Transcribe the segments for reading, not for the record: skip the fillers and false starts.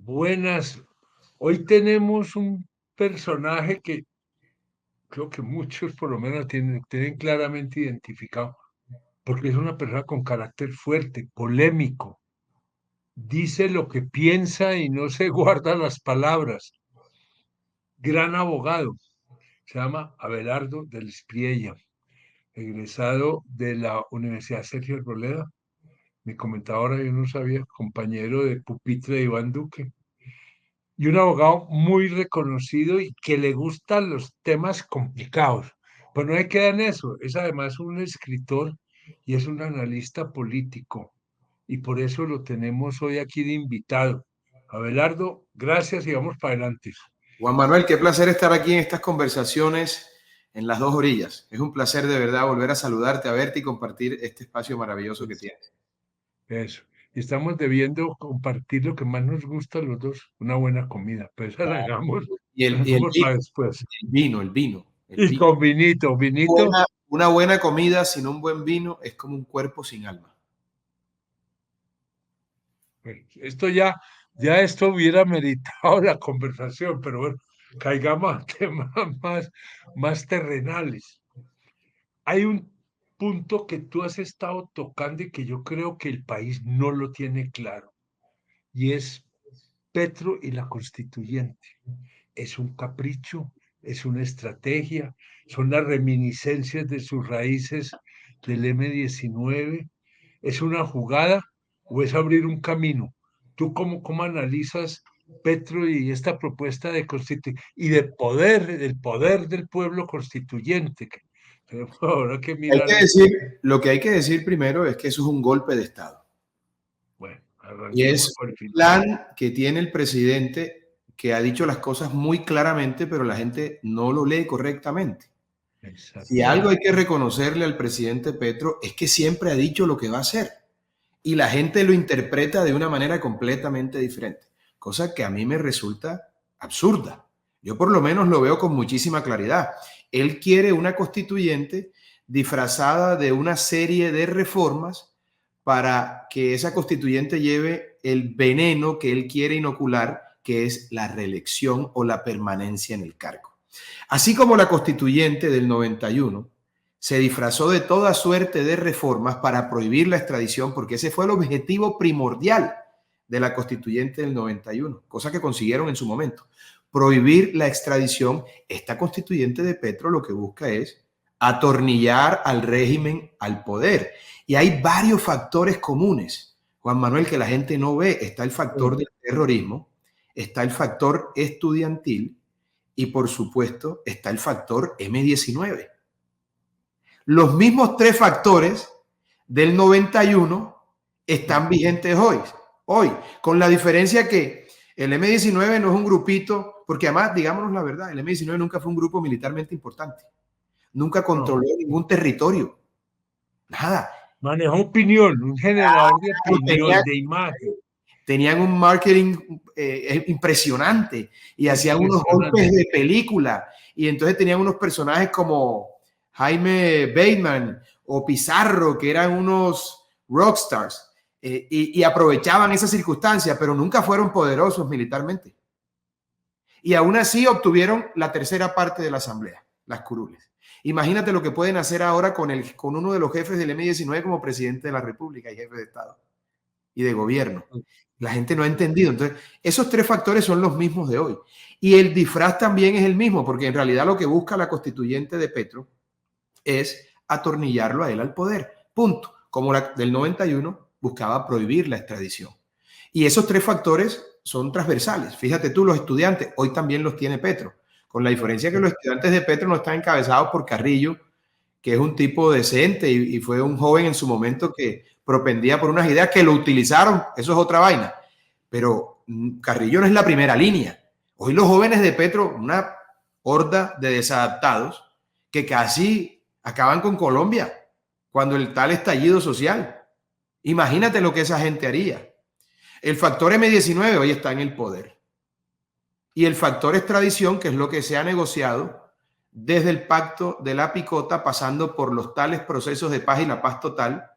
Buenas. Hoy tenemos un personaje que creo que muchos por lo menos tienen claramente identificado, porque es una persona con carácter fuerte, polémico, dice lo que piensa y no se guarda las palabras. Gran abogado, se llama Abelardo del Espriella, egresado de la Universidad Sergio Arboleda. Mi comentadora, yo no sabía, compañero de pupitre de Iván Duque. Y un abogado muy reconocido y que le gustan los temas complicados. Pues no hay queda en eso, es además un escritor y es un analista político, y por eso lo tenemos hoy aquí de invitado. Abelardo, gracias y vamos para adelante. Juan Manuel, qué placer estar aquí en estas conversaciones en las dos orillas. Es un placer de verdad volver a saludarte, a verte y compartir este espacio maravilloso que tienes. Eso. Y estamos debiendo compartir lo que más nos gusta a los dos, una buena comida. Pues esa Y la el, y el hagamos vino, para después. el vino, el vino, el Y vino. con vinito, vinito. Una buena comida sin un buen vino es como un cuerpo sin alma. Bueno, esto hubiera meritado la conversación, pero bueno, caigamos a temas más terrenales. Hay un punto que tú has estado tocando y que yo creo que el país no lo tiene claro, y es Petro y la constituyente. ¿Es un capricho? ¿Es una estrategia? ¿Son las reminiscencias de sus raíces del M-19? ¿Es una jugada o es abrir un camino? ¿Tú cómo analizas Petro y esta propuesta de constituir y de poder, el poder del pueblo constituyente? Que tenemos ahora que mirar esto. Lo que hay que decir primero es que eso es un golpe de Estado. Bueno, Y arranquemos es por el un final. plan que tiene el presidente que ha dicho las cosas muy claramente, pero la gente no lo lee correctamente. Si algo hay que reconocerle al presidente Petro es que siempre ha dicho lo que va a hacer y la gente lo interpreta de una manera completamente diferente, cosa que a mí me resulta absurda. Yo por lo menos lo veo con muchísima claridad. Él quiere una constituyente disfrazada de una serie de reformas para que esa constituyente lleve el veneno que él quiere inocular, que es la reelección o la permanencia en el cargo. Así como la constituyente del 91 se disfrazó de toda suerte de reformas para prohibir la extradición, porque ese fue el objetivo primordial de la constituyente del 91, cosa que consiguieron en su momento. Prohibir la extradición. Esta constituyente de Petro lo que busca es atornillar al régimen al poder. Y hay varios factores comunes, Juan Manuel, que la gente no ve. Está el factor del terrorismo, está el factor estudiantil y, por supuesto, está el factor M-19. Los mismos tres factores del 91 están vigentes hoy, con la diferencia que el M-19 no es un grupito, porque además, digámonos la verdad, el M-19 nunca fue un grupo militarmente importante, nunca controló ningún territorio, nada. Manejó opinión, un generador de opinión, de imagen. Tenían un marketing impresionante y hacían unos golpes de película, y entonces tenían unos personajes como Jaime Bateman o Pizarro, que eran unos rockstars, y aprovechaban esa circunstancia, pero nunca fueron poderosos militarmente. Y aún así obtuvieron la tercera parte de la asamblea, las curules. Imagínate lo que pueden hacer ahora con uno de los jefes del M-19 como presidente de la República y jefe de Estado y de gobierno. La gente no ha entendido. Entonces, esos tres factores son los mismos de hoy. Y el disfraz también es el mismo, porque en realidad lo que busca la constituyente de Petro es atornillarlo a él al poder. Punto. Como la del 91 buscaba prohibir la extradición. Y esos tres factores son transversales. Fíjate tú, los estudiantes, hoy también los tiene Petro, con la diferencia que los estudiantes de Petro no están encabezados por Carrillo, que es un tipo decente y fue un joven en su momento que propendía por unas ideas que lo utilizaron, eso es otra vaina. Pero Carrillo no es la primera línea. Hoy los jóvenes de Petro, una horda de desadaptados que casi acaban con Colombia cuando el tal estallido social. Imagínate lo que esa gente haría. El factor M-19 hoy está en el poder. Y el factor extradición, que es lo que se ha negociado desde el pacto de la picota, pasando por los tales procesos de paz y la paz total,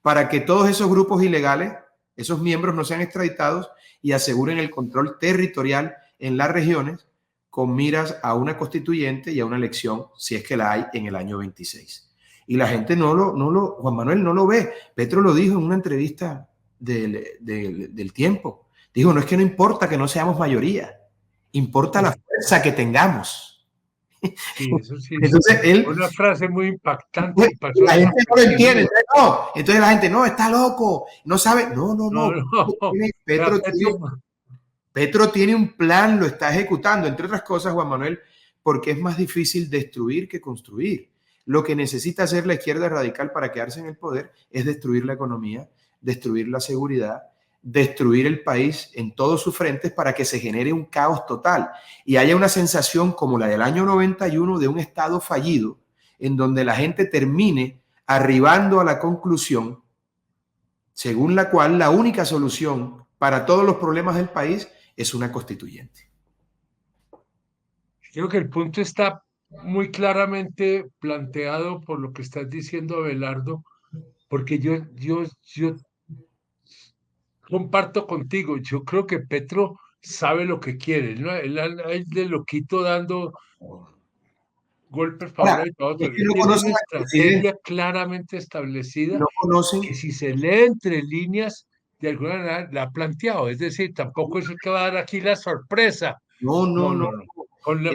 para que todos esos grupos ilegales esos miembros no sean extraditados y aseguren el control territorial en las regiones con miras a una constituyente y a una elección, si es que la hay, en el año 26. Y la gente Juan Manuel no lo ve. Petro lo dijo en una entrevista del Tiempo. Dijo, no es que no importa que no seamos mayoría, importa la fuerza que tengamos. Sí, eso sí. Entonces, una frase muy impactante. La gente no lo entiende. Entonces la gente, no, está loco, no sabe. No. Petro tiene un plan, lo está ejecutando, entre otras cosas, Juan Manuel, porque es más difícil destruir que construir. Lo que necesita hacer la izquierda radical para quedarse en el poder es destruir la economía, destruir la seguridad, destruir el país en todos sus frentes para que se genere un caos total y haya una sensación como la del año 91 de un Estado fallido, en donde la gente termine arribando a la conclusión según la cual la única solución para todos los problemas del país es una constituyente. Creo que el punto está muy claramente planteado por lo que estás diciendo, Abelardo, porque yo comparto contigo. Yo creo que Petro sabe lo que quiere, ¿no? Él de loquito dando golpes para un lado y para otro. Él tiene una estrategia claramente establecida que si se lee entre líneas, de alguna manera la ha planteado. Es decir, tampoco es el que va a dar aquí la sorpresa. No.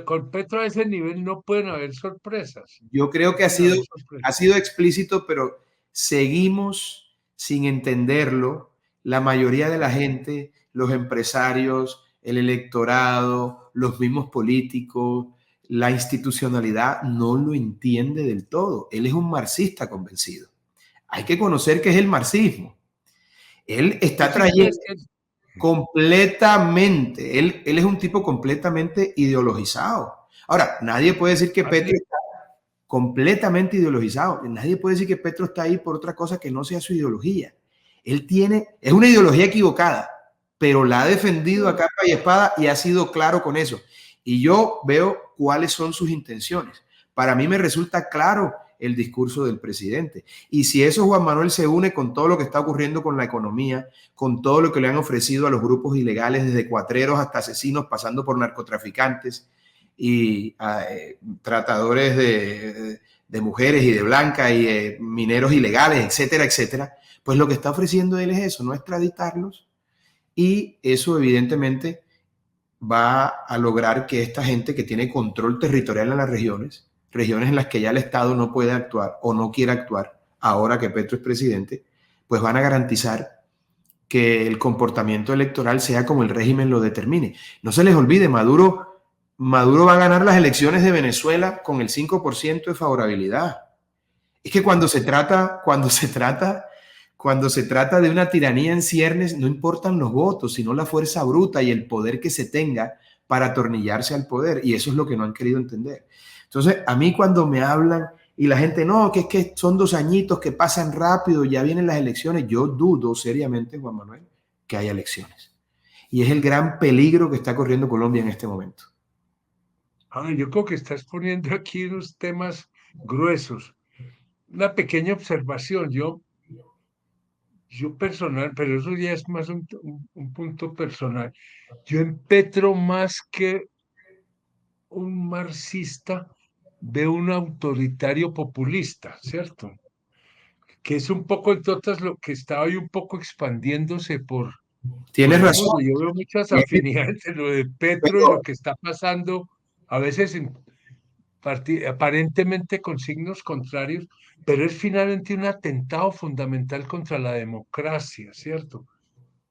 Con Petro a ese nivel no pueden haber sorpresas. Yo creo que ha sido explícito, pero seguimos sin entenderlo. La mayoría de la gente, los empresarios, el electorado, los mismos políticos, la institucionalidad no lo entiende del todo. Él es un marxista convencido. Hay que conocer qué es el marxismo. Él está trayendo completamente, él es un tipo completamente ideologizado. Ahora, nadie puede decir que Petro está completamente ideologizado. Nadie puede decir que Petro está ahí por otra cosa que no sea su ideología. Es una ideología equivocada, pero la ha defendido a capa y espada y ha sido claro con eso. Y yo veo cuáles son sus intenciones. Para mí me resulta claro el discurso del presidente. Y si eso, Juan Manuel, se une con todo lo que está ocurriendo con la economía, con todo lo que le han ofrecido a los grupos ilegales, desde cuatreros hasta asesinos, pasando por narcotraficantes y tratadores de mujeres y de blancas y mineros ilegales, etcétera, etcétera, pues lo que está ofreciendo él es eso, no extraditarlos, y eso evidentemente va a lograr que esta gente que tiene control territorial en las regiones en las que ya el Estado no puede actuar o no quiere actuar, ahora que Petro es presidente, pues van a garantizar que el comportamiento electoral sea como el régimen lo determine. No se les olvide, Maduro va a ganar las elecciones de Venezuela con el 5% de favorabilidad. Es que cuando se trata de una tiranía en ciernes, no importan los votos, sino la fuerza bruta y el poder que se tenga para atornillarse al poder. Y eso es lo que no han querido entender. Entonces, a mí cuando me hablan y la gente, no, que es que son 2 añitos que pasan rápido, ya vienen las elecciones, yo dudo seriamente, Juan Manuel, que haya elecciones. Y es el gran peligro que está corriendo Colombia en este momento. Yo creo que estás poniendo aquí unos temas gruesos. Una pequeña observación, yo personal, pero eso ya es más un punto personal. Yo en Petro, más que un marxista, veo un autoritario populista, ¿cierto? Que es un poco, entonces, lo que está hoy un poco expandiéndose por... Tienes razón. Yo veo muchas afinidades entre lo de Petro y lo que está pasando, a veces aparentemente con signos contrarios, pero es finalmente un atentado fundamental contra la democracia, ¿cierto?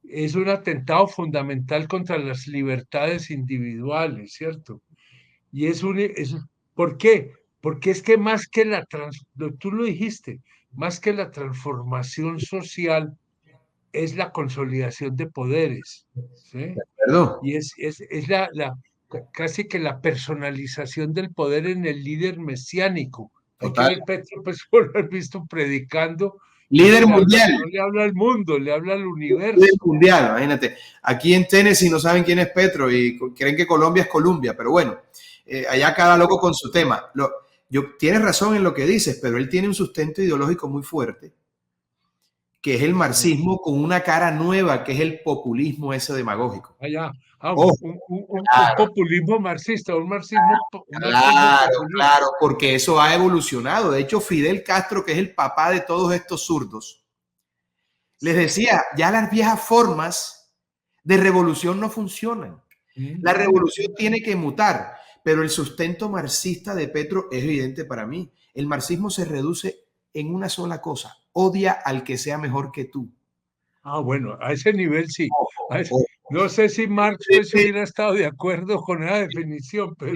Es un atentado fundamental contra las libertades individuales, ¿cierto? Y ¿por qué? Porque es que más que tú lo dijiste, más que la transformación social, es la consolidación de poderes, ¿sí? Y es casi que la personalización del poder en el líder mesiánico. Hay que ver Petro, pues por lo visto predicando. Líder mundial. No le habla al mundo, le habla al universo. Líder mundial, imagínate. Aquí en Tennessee no saben quién es Petro y creen que Colombia es Colombia, pero bueno, allá cada loco con su tema. Tienes razón en lo que dices, pero él tiene un sustento ideológico muy fuerte que es el marxismo con una cara nueva, que es el populismo ese demagógico. Allá, Ojo, un populismo marxista, un marxismo claro, populista. claro, porque eso ha evolucionado. De hecho, Fidel Castro, que es el papá de todos estos zurdos, les decía, ya las viejas formas de revolución no funcionan. La revolución tiene que mutar, pero el sustento marxista de Petro es evidente para mí. El marxismo se reduce en una sola cosa: odia al que sea mejor que tú. Bueno, a ese nivel sí. Ojo. No sé si Marx pues hubiera estado de acuerdo con esa definición, pero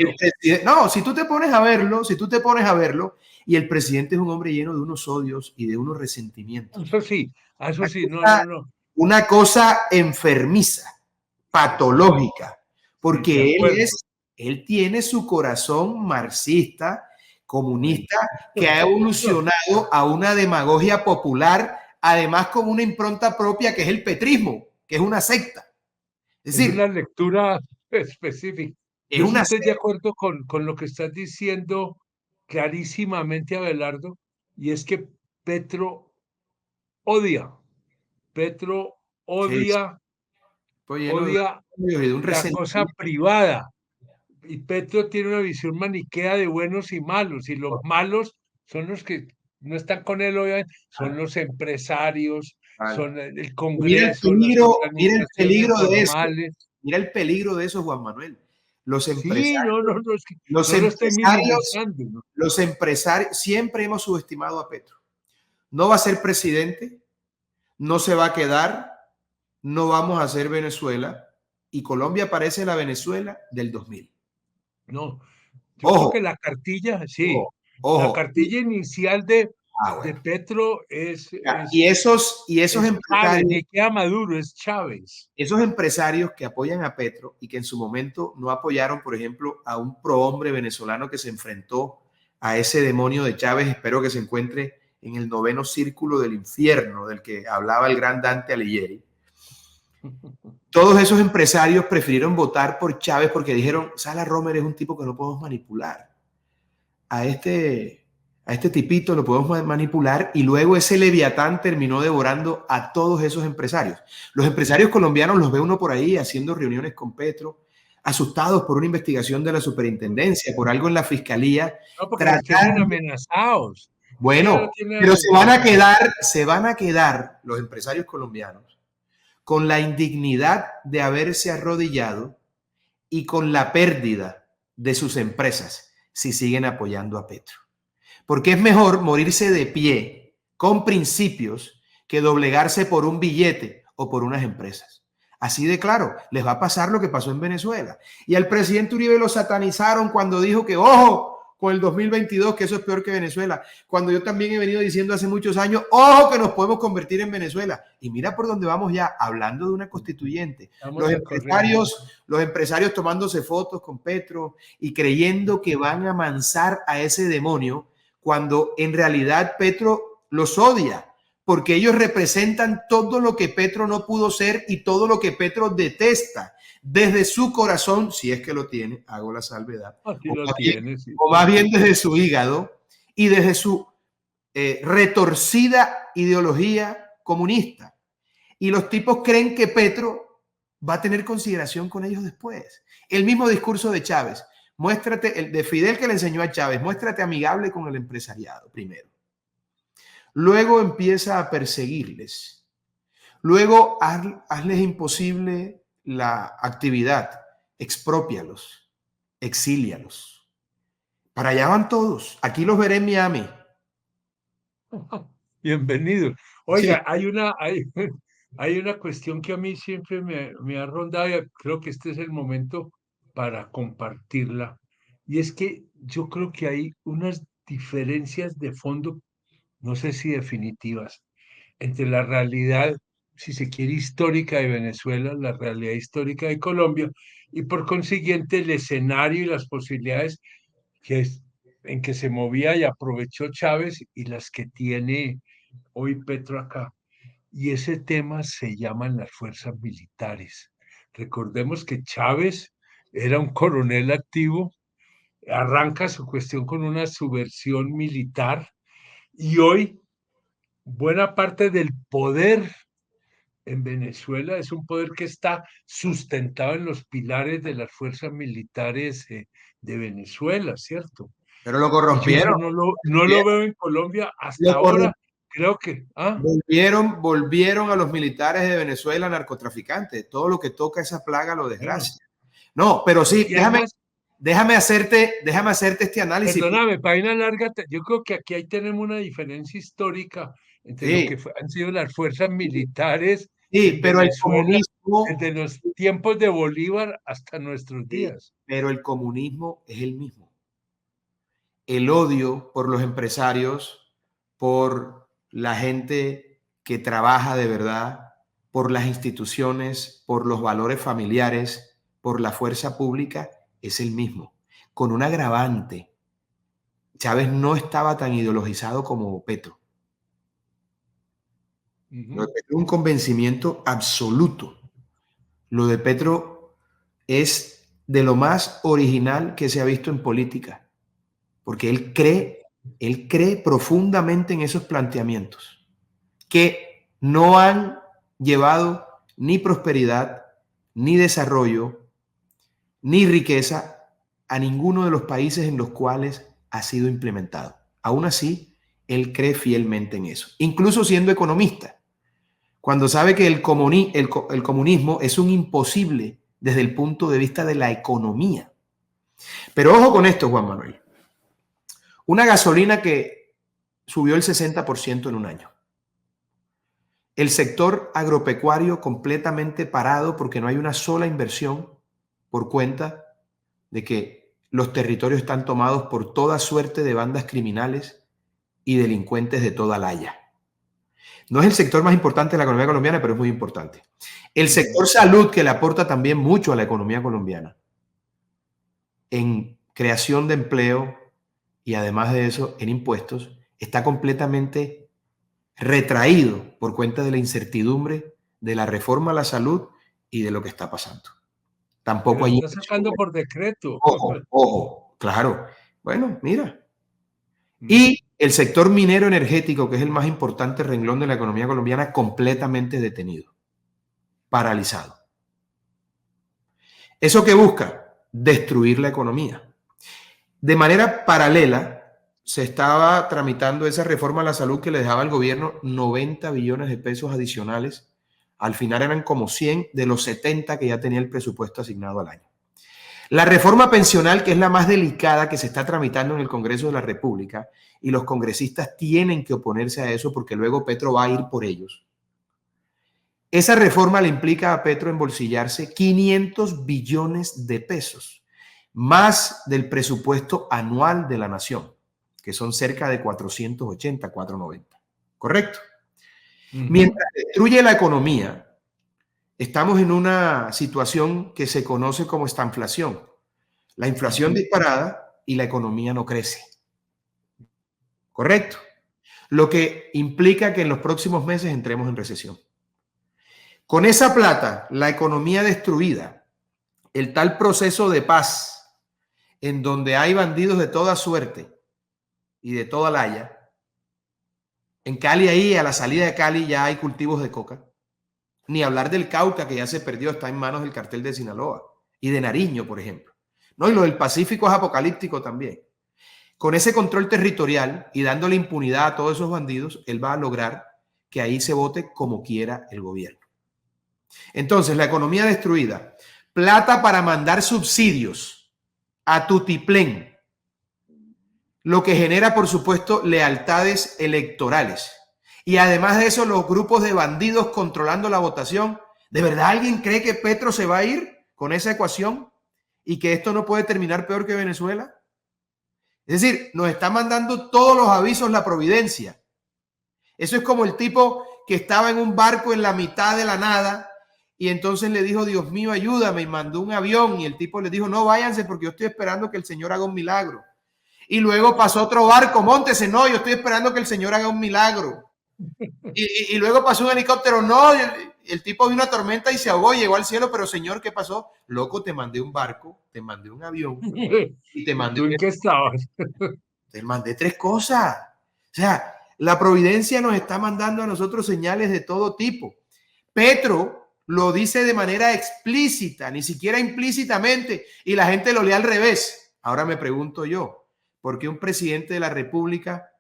No, si tú te pones a verlo, si tú te pones a verlo, y el presidente es un hombre lleno de unos odios y de unos resentimientos. eso sí, no, Una, no, no. una cosa enfermiza, patológica, De porque acuerdo. él tiene su corazón marxista, Bueno, comunista, que ha evolucionado a una demagogia popular, además con una impronta propia que es el petrismo, que es una secta. Es es decir, una lectura específica. es Yo sí una estoy de secta. acuerdo con lo que estás diciendo clarísimamente, Abelardo, y es que Petro odia, Petro Sí, sí, odia, fue lleno de odia odios y de un la cosa resentimiento. privada. Y Petro tiene una visión maniquea de buenos y malos, y los malos son los que no están con él, obviamente, son los empresarios, Vale. son el Y Congreso, las mira el organizaciones peligro de eso. formales. Mira el peligro de eso, Juan Manuel. Los Sí, no, empresarios, no, no, es que los no lo estoy empresarios, minimizando, ¿no? los empresarios, siempre hemos subestimado a Petro. No va a ser presidente, no se va a quedar, no vamos a hacer Venezuela, y Colombia parece la Venezuela del 2000. No, yo creo que Ojo, la cartilla, sí, ojo, la ojo. cartilla inicial de Bueno. Petro Y esos es Chávez, empresarios, ni queda Maduro, es Chávez. esos empresarios que apoyan a Petro y que en su momento no apoyaron, por ejemplo, a un prohombre venezolano que se enfrentó a ese demonio de Chávez, espero que se encuentre en el noveno círculo del infierno del que hablaba el gran Dante Alighieri. Todos esos empresarios prefirieron votar por Chávez porque dijeron, Sala Romer es un tipo que no podemos manipular. A este tipito lo podemos manipular, y luego ese leviatán terminó devorando a todos esos empresarios. Los empresarios colombianos los ve uno por ahí haciendo reuniones con Petro, asustados por una investigación de la superintendencia, por algo en la fiscalía, No, porque los tienen tratando, amenazados. Eso ya bueno, lo tienen pero amenazado. se van a quedar los empresarios colombianos con la indignidad de haberse arrodillado y con la pérdida de sus empresas si siguen apoyando a Petro. Porque es mejor morirse de pie con principios que doblegarse por un billete o por unas empresas. Así de claro, les va a pasar lo que pasó en Venezuela. Y al presidente Uribe lo satanizaron cuando dijo que, ojo, con el 2022, que eso es peor que Venezuela. Cuando yo también he venido diciendo hace muchos años, ojo, que nos podemos convertir en Venezuela. Y mira por dónde vamos ya, hablando de una constituyente. Estamos Los recorriendo. empresarios, los empresarios tomándose fotos con Petro y creyendo que van a amansar a ese demonio, cuando en realidad Petro los odia, porque ellos representan todo lo que Petro no pudo ser y todo lo que Petro detesta desde su corazón, si es que lo tiene, hago la salvedad, Así o lo más bien, tienes, sí, o más bien desde su hígado y desde su retorcida ideología comunista. Y los tipos creen que Petro va a tener consideración con ellos después. El mismo discurso de Chávez. Muéstrate, el de Fidel que le enseñó a Chávez, muéstrate amigable con el empresariado primero. Luego empieza a perseguirles. Luego hazles imposible la actividad. Exprópialos, exílialos. Para allá van todos. Aquí los veré en Miami. bienvenido. Sí. Oiga, hay una cuestión que a mí siempre me ha rondado y creo que este es el momento para compartirla. Y es que yo creo que hay unas diferencias de fondo, no sé si definitivas, entre la realidad, si se quiere, histórica de Venezuela, la realidad histórica de Colombia, y por consiguiente el escenario y las posibilidades que en que se movía y aprovechó Chávez y las que tiene hoy Petro acá. Y ese tema se llaman las fuerzas militares. Recordemos que Chávez era un coronel activo, arranca su cuestión con una subversión militar y hoy buena parte del poder en Venezuela es un poder que está sustentado en los pilares de las fuerzas militares de Venezuela, ¿cierto? Pero lo Y yo eso corrompieron. no lo veo en Colombia hasta Lo corrom- ahora. Creo que, volvieron a los militares de Venezuela narcotraficantes. Todo lo que toca esa plaga lo bueno, desgracia. No, pero sí, y además, déjame hacerte este análisis. perdóname, para una larga, yo creo que aquí ahí tenemos una diferencia histórica entre lo que Sí, han sido las fuerzas militares sí, en pero el Venezuela comunismo, desde los tiempos de Bolívar hasta nuestros sí, días. pero el comunismo es el mismo. El odio por los empresarios, por la gente que trabaja de verdad, por las instituciones, por los valores familiares, por la fuerza pública, es el mismo. Con un agravante, Chávez no estaba tan ideologizado como Petro. Lo de Ujú. Petro es un convencimiento absoluto. Lo de Petro es de lo más original que se ha visto en política, porque él cree profundamente en esos planteamientos que no han llevado ni prosperidad, ni desarrollo, ni riqueza a ninguno de los países en los cuales ha sido implementado. Aún así, él cree fielmente en eso, incluso siendo economista, cuando sabe que el comunismo es un imposible desde el punto de vista de la economía. Pero ojo con esto, Juan Manuel. Una gasolina que subió el 60% en un año. El sector agropecuario completamente parado porque no hay una sola inversión por cuenta de que los territorios están tomados por toda suerte de bandas criminales y delincuentes de toda la haya. No es el sector más importante de la economía colombiana, pero es muy importante. El Ujú. sector salud, que le aporta también mucho a la economía colombiana, en creación de empleo y además de eso, en impuestos, está completamente retraído por cuenta de la incertidumbre de la reforma a la salud y de lo que está pasando. Pero Tampoco lo hay está inversión. sacando por decreto. Ojo, ojo, claro. Bueno, mira. Mm. Y el sector minero energético, que es el más importante renglón de la economía colombiana, completamente detenido, paralizado. ¿Eso qué busca? Destruir la economía. De manera paralela, se estaba tramitando esa reforma a la salud que le dejaba al gobierno 90 billones de pesos adicionales. Al final eran como 100 de los 70 que ya tenía el presupuesto asignado al año. La reforma pensional, que es la más delicada que se está tramitando en el Congreso de la República, y los congresistas tienen que oponerse a eso porque luego Petro va a ir por ellos. Esa reforma le implica a Petro embolsillarse 500 billones de pesos, más del presupuesto anual de la nación, que son cerca de 480, 490. ¿Correcto? Ujú. Mientras destruye la economía, estamos en una situación que se conoce como estanflación. La inflación Ujú. disparada y la economía no crece. ¿Correcto? Lo que implica que en los próximos meses entremos en recesión. Con esa plata, la economía destruida, el tal proceso de paz en donde hay bandidos de toda suerte y de toda laya. En Cali, ahí a la salida de Cali ya hay cultivos de coca. Ni hablar del Cauca, que ya se perdió, está en manos del cartel de Sinaloa y de Nariño, por ejemplo. No, y lo del Pacífico es apocalíptico también. Con ese control territorial y dándole impunidad a todos esos bandidos, él va a lograr que ahí se vote como quiera el gobierno. Entonces, la economía destruida, plata para mandar subsidios a tutiplén, lo que genera, por supuesto, lealtades electorales. Y además de eso, los grupos de bandidos controlando la votación. ¿De verdad alguien cree que Petro se va a ir con esa ecuación y que esto no puede terminar peor que Venezuela? Es decir, nos está mandando todos los avisos la providencia. Eso es como el tipo que estaba en un barco en la mitad de la nada y entonces le dijo, Dios mío, ayúdame, y mandó un avión y el tipo le dijo, no, váyanse porque yo estoy esperando que el Señor haga un milagro. Y luego pasó otro barco, móntese, no, yo estoy esperando que el Señor haga un milagro. Y luego pasó un helicóptero, no, el tipo vio una tormenta y se ahogó, llegó al cielo, pero Señor, ¿qué pasó? Loco, te mandé un barco, te mandé un avión y te ¿Y mandé tú en qué estabas? te mandé tres cosas. O sea, La providencia nos está mandando a nosotros señales de todo tipo. Petro lo dice de manera explícita, ni siquiera implícitamente, y la gente lo lee al revés. Ahora me pregunto yo, ¿por qué un presidente de la República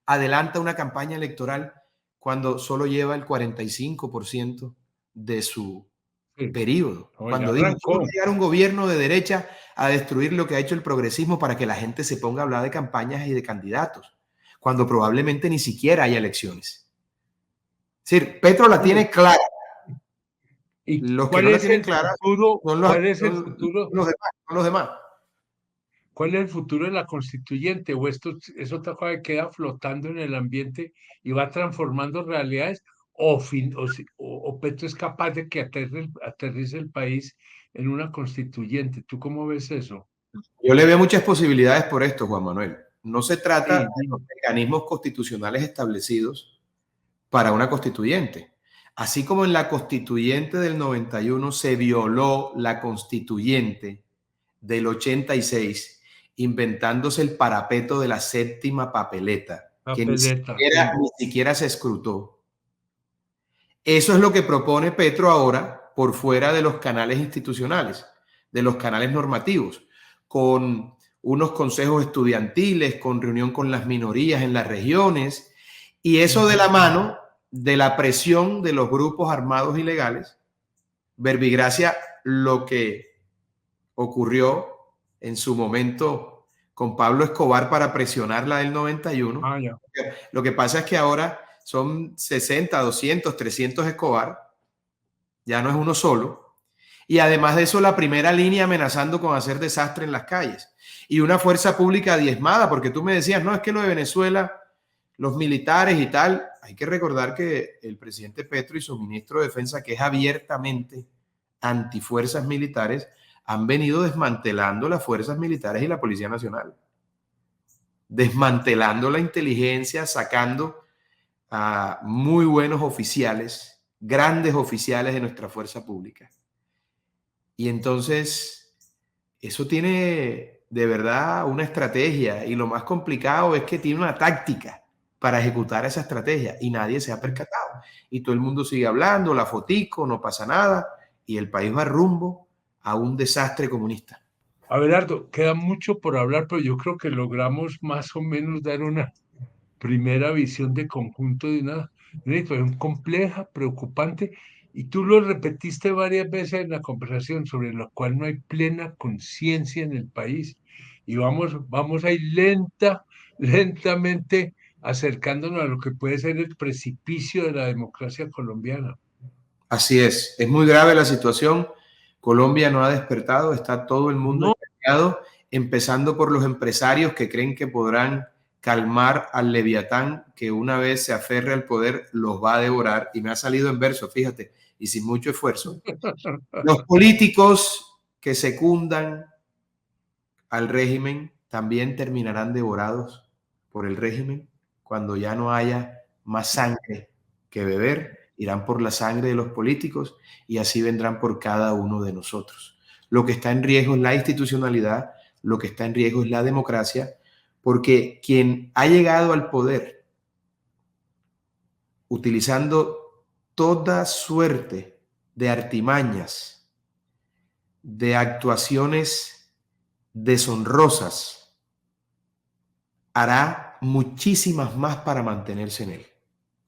adelanta una campaña electoral cuando solo lleva el 45% de su periodo? No, ya Cuando dijo, arrancó. va a llegar un gobierno de derecha a destruir lo que ha hecho el progresismo para que la gente se ponga a hablar de campañas y de candidatos, cuando probablemente ni siquiera haya elecciones. Es decir, Petro la tiene clara. ¿Y Los que cuál no la es tienen el clara futuro? son ¿Cuál es el son futuro? los demás, son los demás. ¿Cuál es el futuro de la constituyente? ¿O esto es otra cosa que queda flotando en el ambiente y va transformando realidades? ¿O Petro es capaz de que aterrice el país en una constituyente? ¿Tú cómo ves eso? Yo le veo muchas posibilidades por esto, Juan Manuel. No se trata de Sí, los dime. mecanismos constitucionales establecidos para una constituyente. Así como en la constituyente del 91 se violó la constituyente del 86, inventándose el parapeto de la séptima papeleta, que Papeleta, sí. ni siquiera se escrutó. Eso es lo que propone Petro ahora por fuera de los canales institucionales, de los canales normativos, con unos consejos estudiantiles, con reunión con las minorías en las regiones, y eso de la mano de la presión de los grupos armados ilegales. Verbigracia, lo que ocurrió en su momento con Pablo Escobar para presionar la del 91. Ah, ya. Lo que pasa es que ahora son 60, 200, 300 Escobar, ya no es uno solo. Y además de eso, la primera línea amenazando con hacer desastre en las calles. Y una fuerza pública diezmada, porque tú me decías, no, es que lo de Venezuela, los militares y tal, hay que recordar que el presidente Petro y su ministro de Defensa, que es abiertamente antifuerzas militares, han venido desmantelando las fuerzas militares y la Policía Nacional, desmantelando la inteligencia, sacando a muy buenos oficiales, grandes oficiales de nuestra fuerza pública. Y entonces, eso tiene de verdad una estrategia, y lo más complicado es que tiene una táctica para ejecutar esa estrategia y nadie se ha percatado. Y todo el mundo sigue hablando, la fotico, no pasa nada, y el país va rumbo a un desastre comunista. Abelardo, queda mucho por hablar, pero yo creo que logramos más o menos dar una primera visión de conjunto de una situación compleja, preocupante, y tú lo repetiste varias veces en la conversación, sobre lo cual no hay plena conciencia en el país. Y vamos a ir lentamente acercándonos a lo que puede ser el precipicio de la democracia colombiana. Así es muy grave la situación. Colombia no ha despertado, está todo el mundo No, engañado, empezando por los empresarios que creen que podrán calmar al leviatán que una vez se aferre al poder los va a devorar. Y me ha salido en verso, fíjate, y sin mucho esfuerzo. Los políticos que secundan al régimen también terminarán devorados por el régimen cuando ya no haya más sangre que beber. Irán por la sangre de los políticos y así vendrán por cada uno de nosotros. Lo que está en riesgo es la institucionalidad, lo que está en riesgo es la democracia, porque quien ha llegado al poder utilizando toda suerte de artimañas, de actuaciones deshonrosas, hará muchísimas más para mantenerse en él.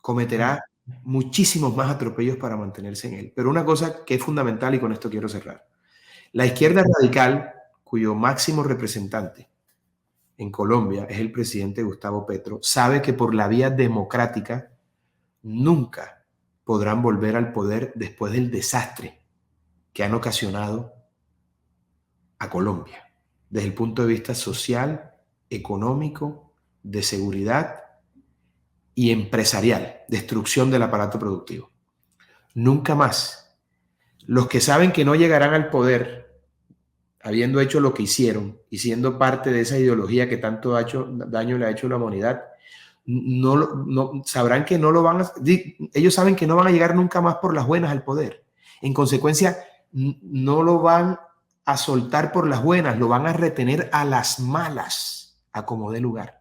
Cometerá muchísimos más atropellos para mantenerse en él. Pero una cosa que es fundamental, y con esto quiero cerrar. La izquierda radical, cuyo máximo representante en Colombia es el presidente Gustavo Petro, sabe que por la vía democrática nunca podrán volver al poder después del desastre que han ocasionado a Colombia, desde el punto de vista social, económico, de seguridad y empresarial, destrucción del aparato productivo. Nunca más. Los que saben que no llegarán al poder, habiendo hecho lo que hicieron y siendo parte de esa ideología que tanto daño le ha hecho a la humanidad, no sabrán que no lo van a, ellos saben que no van a llegar nunca más por las buenas al poder. En consecuencia, no lo van a soltar por las buenas, lo van a retener a las malas, a como dé lugar.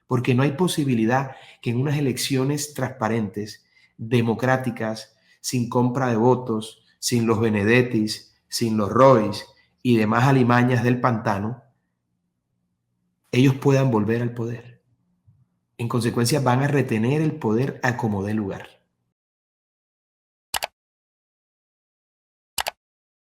porque no hay posibilidad que en unas elecciones transparentes, democráticas, sin compra de votos, sin los Benedettis, sin los Roys y demás alimañas del pantano, ellos puedan volver al poder. En consecuencia, van a retener el poder a como dé lugar.